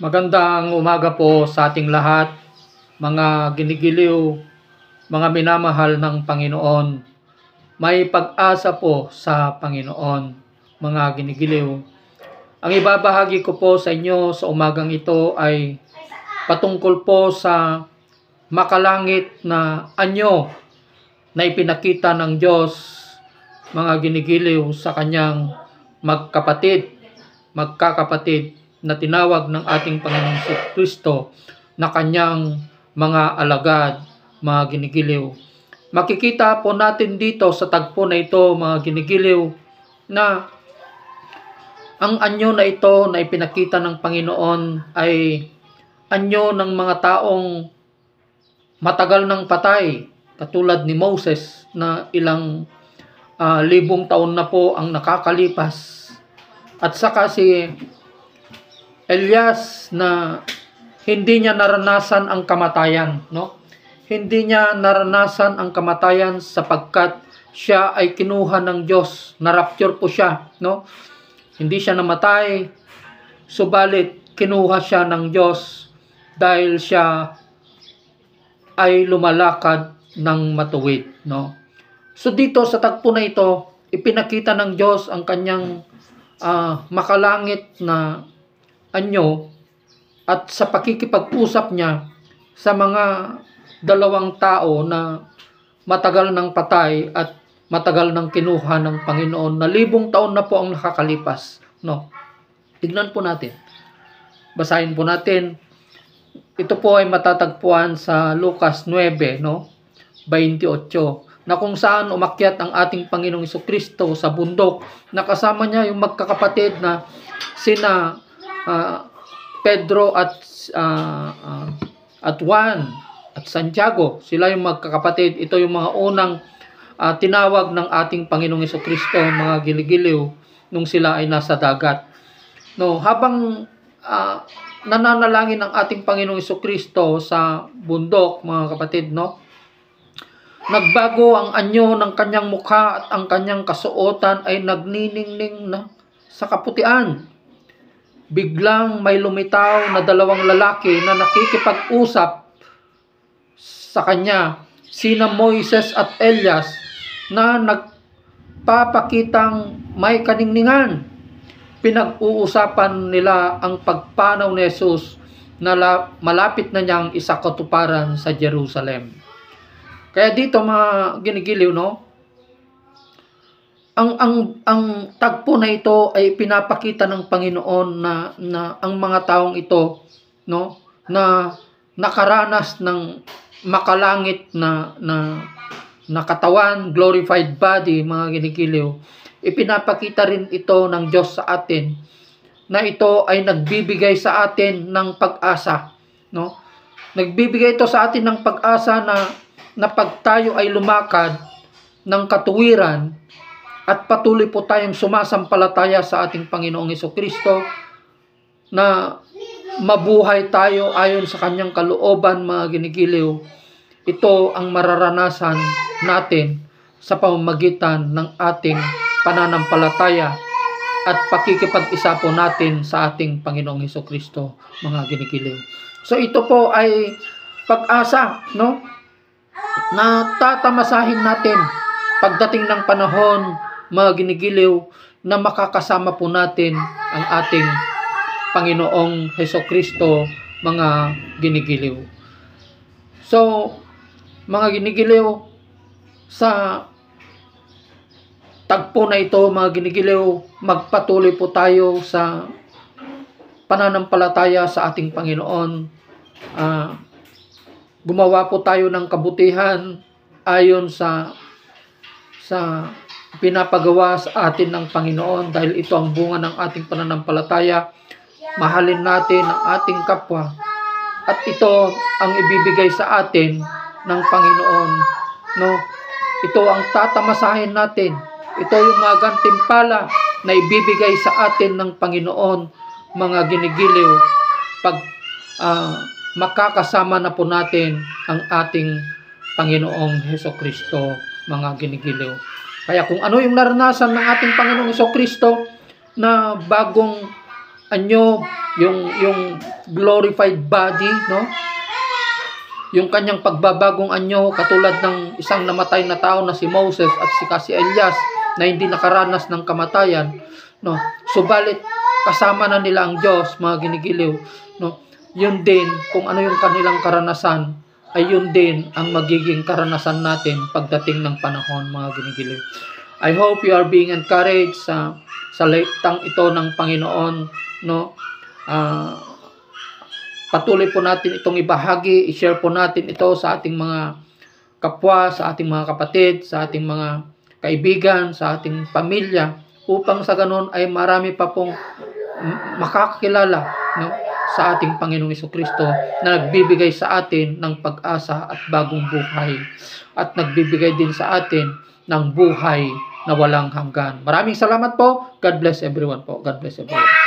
Magandang umaga po sa ating lahat, mga ginigiliw, mga minamahal ng Panginoon. May pag-asa po sa Panginoon, mga ginigiliw. Ang ibabahagi ko po sa inyo sa umagang ito ay patungkol po sa makalangit na anyo na ipinakita ng Diyos, mga ginigiliw, sa kanyang magkakapatid na tinawag ng ating Panginoong Kristo na kanyang mga alagad, mga ginigiliw. Makikita po natin dito sa tagpo na ito, mga ginigiliw, na ang anyo na ito na ipinakita ng Panginoon ay anyo ng mga taong matagal nang patay, katulad ni Moses na ilang libong taon na po ang nakakalipas. At saka si Elias na hindi niya naranasan ang kamatayan, no? Hindi niya naranasan ang kamatayan sapagkat siya ay kinuha ng Diyos. Na-rapture po siya, no? Hindi siya namatay, subalit kinuha siya ng Diyos dahil siya ay lumalakad ng matuwid, no? So dito sa tagpo na ito, ipinakita ng Diyos ang kanyang makalangit na anyo at sa pakikipag-usap niya sa mga dalawang tao na matagal nang patay at matagal nang kinuha ng Panginoon, na libong taon na po ang nakakalipas, no? Tignan po natin. Basahin po natin. Ito po ay matatagpuan sa Lucas 9, no? 28, na kung saan umakyat ang ating Panginoong Jesucristo sa bundok, nakasama niya yung magkakapatid na sina Pedro at Juan at Santiago. Sila yung magkakapatid. Ito yung mga unang tinawag ng ating Panginoong Jesucristo, mga giligiliw, nung sila ay nasa dagat. No, habang nananalangin ang ating Panginoong Jesucristo sa bundok, mga kapatid, no? Nagbago ang anyo ng kanyang mukha at ang kanyang kasuotan ay nagniningning na sa kaputian. Biglang may lumitaw na dalawang lalaki na nakikipag-usap sa kanya, sina Moises at Elias, na nagpapakitang may kaningningan. Pinag-uusapan nila ang pagpanaw ni Jesus na malapit na niyang isakatuparan sa Jerusalem. Kaya dito, mga ginigiliw, no? Ang tagpo na ito ay pinapakita ng Panginoon na ang mga taong ito, no, na nakaranas ng makalangit na katawan, glorified body, mga ginigiliw. Ipinapakita rin ito ng Diyos sa atin na ito ay nagbibigay sa atin ng pag-asa, no? Nagbibigay ito sa atin ng pag-asa na pag tayo ay lumakad ng katuwiran at patuloy po tayong sumasampalataya sa ating Panginoong Jesucristo, na mabuhay tayo ayon sa kanyang kalooban, mga ginigiliw. Ito ang mararanasan natin sa pamamagitan ng ating pananampalataya at pakikipag-isa po natin sa ating Panginoong Jesucristo, mga ginigiliw. So ito po ay pag-asa, no, na tatamasahin natin pagdating ng panahon, mga ginigiliw, na makakasama po natin ang ating Panginoong Jesucristo, mga ginigiliw. So, mga ginigiliw, sa tagpo na ito, mga ginigiliw, magpatuloy po tayo sa pananampalataya sa ating Panginoon. Gumawa po tayo ng kabutihan ayon sa pinapagawa sa atin ng Panginoon, dahil ito ang bunga ng ating pananampalataya. Mahalin natin ang ating kapwa at ito ang ibibigay sa atin ng Panginoon, no? Ito ang tatamasahin natin. Ito yung mga gantimpala na ibibigay sa atin ng Panginoon, mga ginigiliw, pag makakasama na po natin ang ating Panginoong Jesucristo, mga ginigiliw. Kaya kung ano yung naranasan ng ating Panginoong Jesucristo na bagong anyo, yung glorified body, no? Yung kanyang pagbabagong anyo, katulad ng isang namatay na tao na si Moses at si Elias na hindi nakaranas ng kamatayan, no? Subalit kasama na nila ang Diyos, mga ginigiliw, no? Yun din, kung ano yung kanilang karanasan, ay yun din ang magiging karanasan natin pagdating ng panahon, mga ginigiliw. I hope you are being encouraged sa leitang ito ng Panginoon, no? Patuloy po natin itong ibahagi, i-share po natin ito sa ating mga kapwa, sa ating mga kapatid, sa ating mga kaibigan, sa ating pamilya, upang sa ganun ay marami pa pong makakakilala, no, sa ating Panginoong Jesucristo na nagbibigay sa atin ng pag-asa at bagong buhay, at nagbibigay din sa atin ng buhay na walang hanggan. Maraming salamat po. God bless everyone po. God bless everyone.